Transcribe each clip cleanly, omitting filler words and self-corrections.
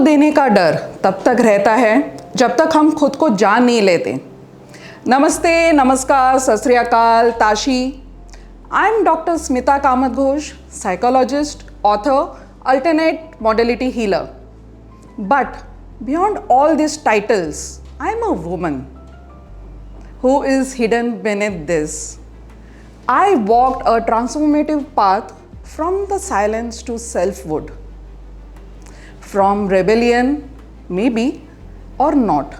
देने का डर तब तक रहता है जब तक हम खुद को जान नहीं लेते। नमस्ते, नमस्कार, सत श्री अकाल, Tashi. I am doctor Smita Kamat Ghosh, psychologist, author, alternate modality healer. But beyond all these titles, I am a woman who is hidden beneath this. I walked a transformative path from the silence to selfhood, from rebellion, maybe or not,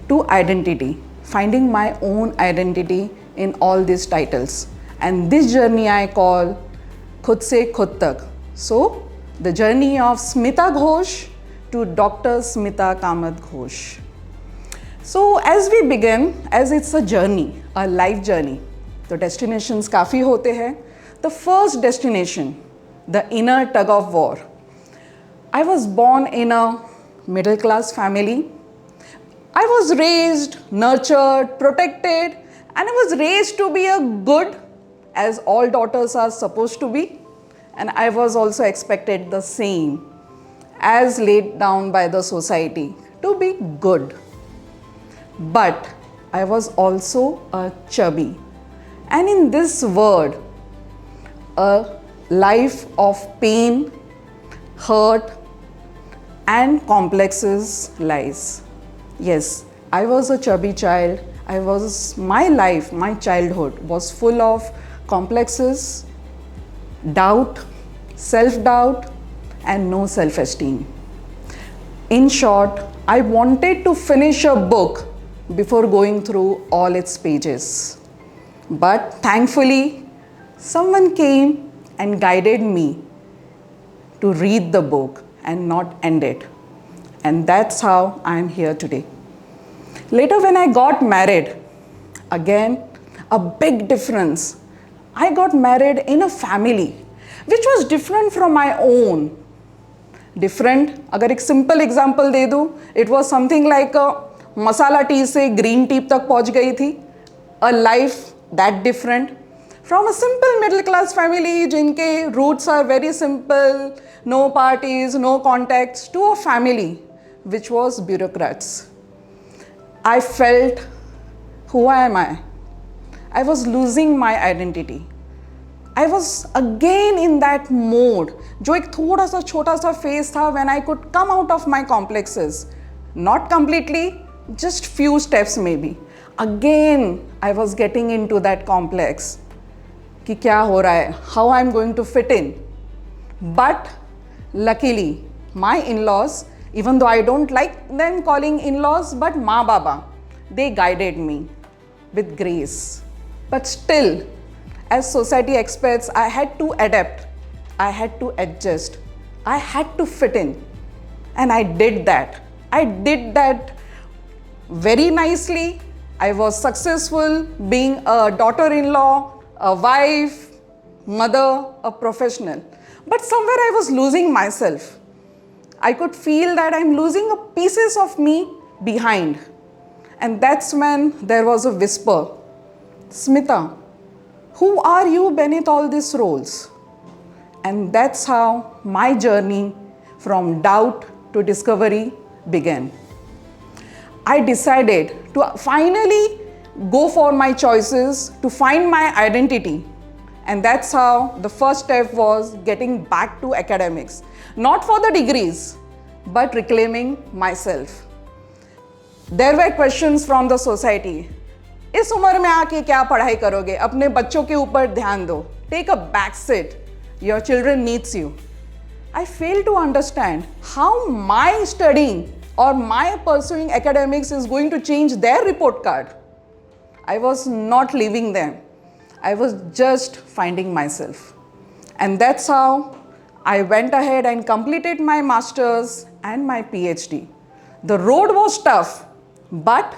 to identity, finding my own identity in all these titles. And this journey I call Khud Se Khud Tak. So, the journey of Smita Ghosh to Dr. Smita Kamat Ghosh. So, as we begin, as it's a journey, a life journey, तो destinations काफ़ी होते हैं. The first destination, the inner tug of war. I was born in a middle class family. I was raised, nurtured, protected, and I was raised to be a good, as all daughters are supposed to be. And I was also expected the same as laid down by the society to be good. But I was also a chubby. And in this world, a life of pain, hurt, and complexes lies. Yes, I was a chubby child. My life, my childhood was full of complexes, doubt, self-doubt, and no self-esteem. In short, I wanted to finish a book before going through all its pages. But thankfully, someone came and guided me to read the book and not end it. And that's how I am here today. Later, when I got married, again, a big difference. I got married in a family which was different from my own. Different, अगर एक simple example दे दूँ, it was something like a masala T से green tea तक पहुँच गई थी. A life that different from a simple middle class family जिनके roots are very simple, no parties, no contacts, to a family which was bureaucrats. I felt, who am I? I was losing my identity. I was again in that mode, जो एक थोड़ा सा छोटा सा phase था when I could come out of my complexes. Not completely, just few steps maybe. Again, I was getting into that complex. कि क्या हो रहा है? How I'm going to fit in? But luckily, my in-laws, even though I don't like them calling in-laws, but Ma Baba, they guided me with grace. But still, as society expects, I had to adapt, I had to adjust, I had to fit in. And I did that. I did that very nicely. I was successful being a daughter-in-law, a wife, mother, a professional. But somewhere I was losing myself. I could feel that I'm losing pieces of me behind. And that's when there was a whisper, Smita, who are you beneath all these roles? And that's how my journey from doubt to discovery began. I decided to finally go for my choices, to find my identity. And that's how the first step was getting back to academics. Not for the degrees, but reclaiming myself. There were questions from the society. इस उम्र में आके क्या पढ़ाई करोगे? अपने बच्चों के ऊपर ध्यान दो. Take a back seat. Your children needs you. I fail to understand how my studying or my pursuing academics is going to change their report card. I was not leaving them. I was just finding myself. And that's how I went ahead and completed my master's and my PhD. The road was tough, but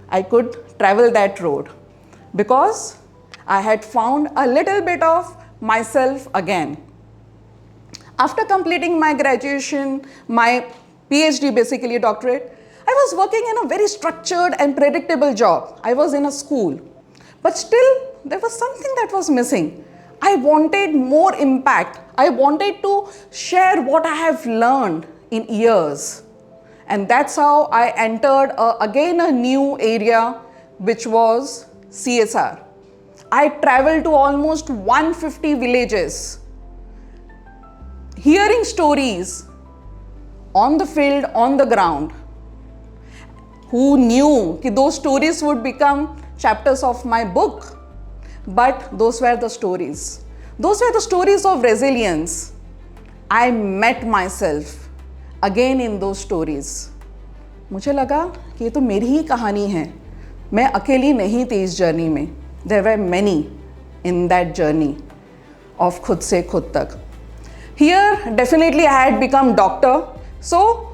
I could travel that road because I had found a little bit of myself again. After completing my graduation, my PhD, basically a doctorate, I was working in a very structured and predictable job. I was in a school, but still there was something that was missing. I wanted more impact. I wanted to share what I have learned in years. And that's how I entered again a new area, which was CSR. I traveled to almost 150 villages, hearing stories on the field, on the ground. Who knew that those stories would become chapters of my book? But those were the stories. Those were the stories of resilience. I met myself again in those stories. मुझे लगा कि ये तो मेरी ही कहानी है, मैं अकेली नहीं थी इस जर्नी में. There were many in that journey of खुद से खुद तक. Here definitely I had become doctor. So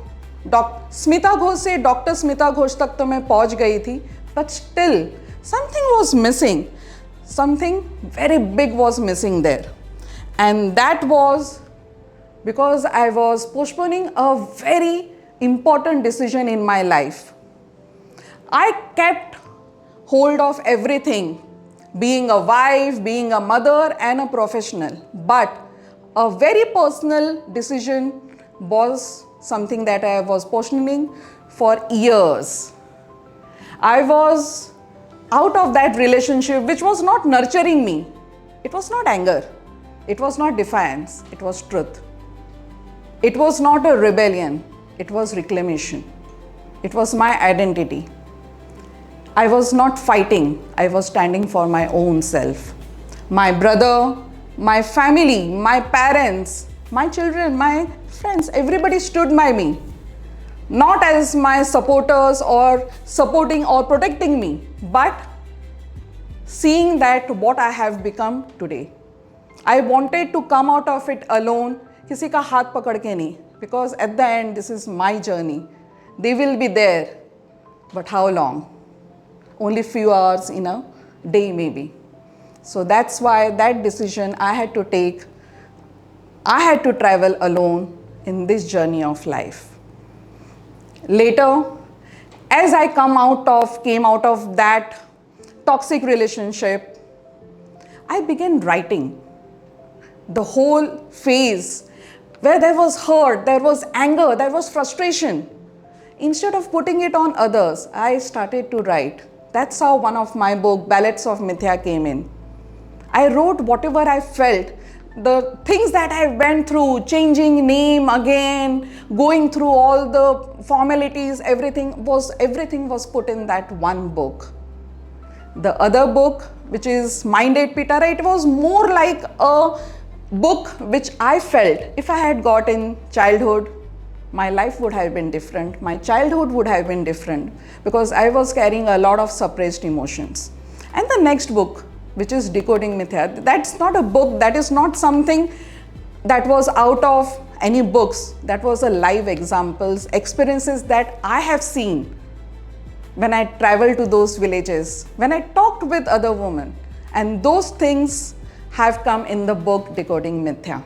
Smita Ghosh से डॉक्टर स्मिता घोष तक तो मैं पहुंच गई थी, but still something was missing. Something very big was missing there. And that was because I was postponing a very important decision in my life. I kept hold of everything, being a wife, being a mother, and a professional. But a very personal decision was something that I was postponing for years. I was out of that relationship which was not nurturing me. It was not anger. It was not defiance. It was truth. It was not a rebellion. It was reclamation. It was my identity. I was not fighting. I was standing for my own self. My brother, my family, my parents, my children, my friends, everybody stood by me. Not as my supporters or supporting or protecting me, but seeing that what I have become today. I wanted to come out of it alone, किसी का हाथ पकड़ के नहीं, because at the end this is my journey. They will be there, but how long? Only few hours in a day maybe. So that's why that decision I had to take. I had to travel alone in this journey of life. Later, as I came out of that toxic relationship, I began writing. The whole phase where there was hurt, there was anger, there was frustration. Instead of putting it on others, I started to write. That's how one of my book, Ballads of Mithya, came in. I wrote whatever I felt, the things that I went through, changing name again, going through all the formalities, everything was put in that one book. The other book, which is Mind 8 Pitara, it was more like a book which I felt if I had got in childhood, my life would have been different, my childhood would have been different, because I was carrying a lot of suppressed emotions. And the next book, which is Decoding Mithya, that's not a book, that is not something that was out of any books, that was a live examples, experiences that I have seen when I traveled to those villages, when I talked with other women, and those things have come in the book Decoding Mithya.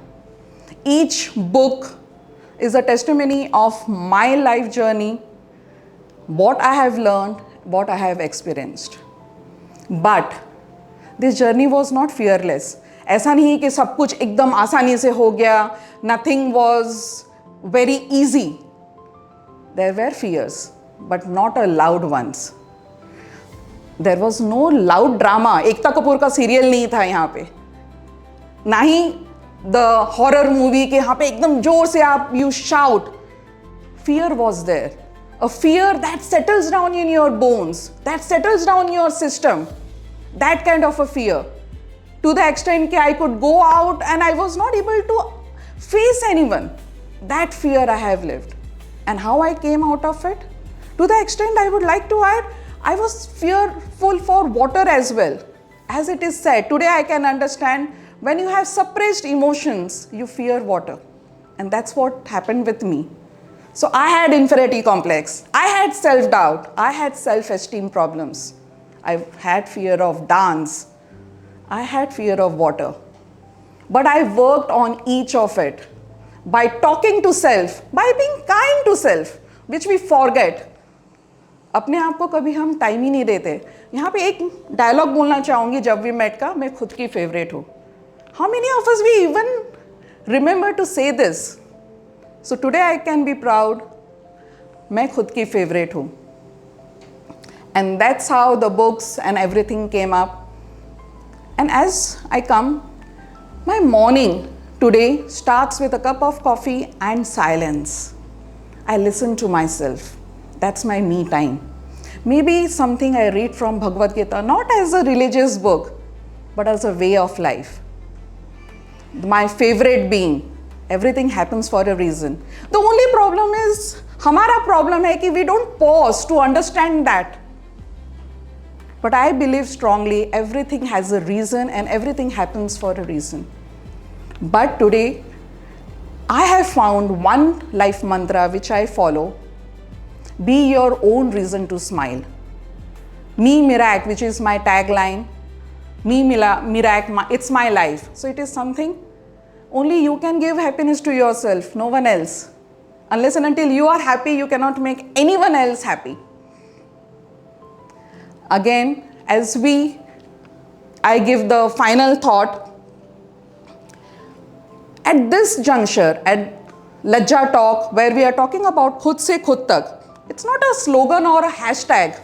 Each book is a testimony of my life journey, what I have learned, what I have experienced. But this journey was not fearless. ऐसा नहीं कि सब कुछ एकदम आसानी से हो गया. Nothing was very easy. There were fears, but not a loud ones. There was no loud drama. Ekta Kapoor का सीरियल नहीं था यहाँ पे. ना ही the horror movie के यहाँ पे एकदम जोर से आप you shout. Fear was there. A fear that settles down in your bones, that settles down in your system. That kind of a fear. To the extent that I could go out and I was not able to face anyone. That fear I have lived. And how I came out of it? To the extent I would like to add, I was fearful for water as well. As it is said, today I can understand when you have suppressed emotions, you fear water. And that's what happened with me. So I had inferiority complex. I had self-doubt. I had self-esteem problems. I had fear of dance. I had fear of water. But I worked on each of it by talking to self, by being kind to self, which we forget. अपने आप को कभी हम time ही नहीं देते. यहाँ पे एक डायलॉग बोलना चाहूँगी जब वी मेट का, मैं खुद की फेवरेट हूँ. How many of us we even remember to say this? So today I can be proud, मैं खुद की favorite हूँ. And that's how the books and everything came up. And as I come, my morning today starts with a cup of coffee and silence. I listen to myself. That's my me time. Maybe something I read from Bhagavad Gita, not as a religious book, but as a way of life. My favorite being, everything happens for a reason. The only problem is, हमारा problem है कि we don't pause to understand that. But I believe strongly everything has a reason and everything happens for a reason. But today, I have found one life mantra which I follow. Be your own reason to smile. Me Mirac, which is my tagline. Me Mirac, it's my life. So it is something only you can give happiness to yourself, no one else. Unless and until you are happy, you cannot make anyone else happy. Again, I give the final thought. At this juncture, at Lajja Talk, where we are talking about Khud se Khud tak, it's not a slogan or a hashtag.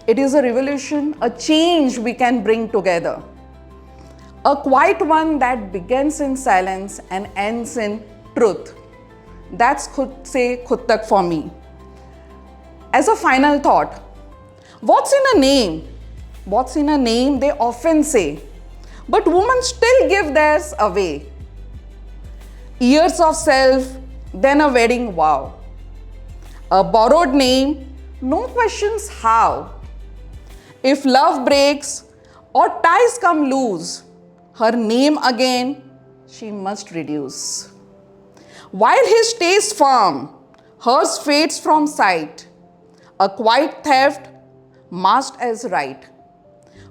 It is a revolution, a change we can bring together. A quiet one that begins in silence and ends in truth. That's Khud se Khud tak for me. As a final thought, what's in a name? What's in a name, they often say. But women still give theirs away. Years of self, then a wedding vow. A borrowed name, no questions how. If love breaks or ties come loose, her name again she must reduce. While his stays firm, hers fades from sight. A quiet theft masked as right.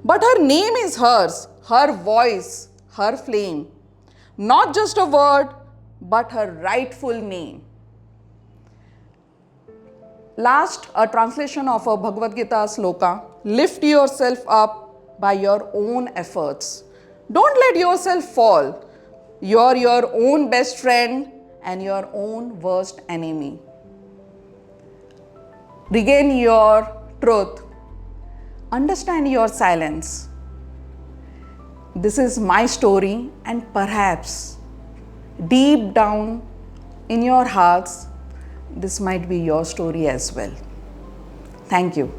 But her name is hers, her voice, her flame. Not just a word, but her rightful name. Last, a translation of a Bhagavad Gita sloka. Lift yourself up by your own efforts. Don't let yourself fall. You're your own best friend and your own worst enemy. Regain your truth. Understand your silence. This is my story, and perhaps deep down in your hearts, this might be your story as well. Thank you.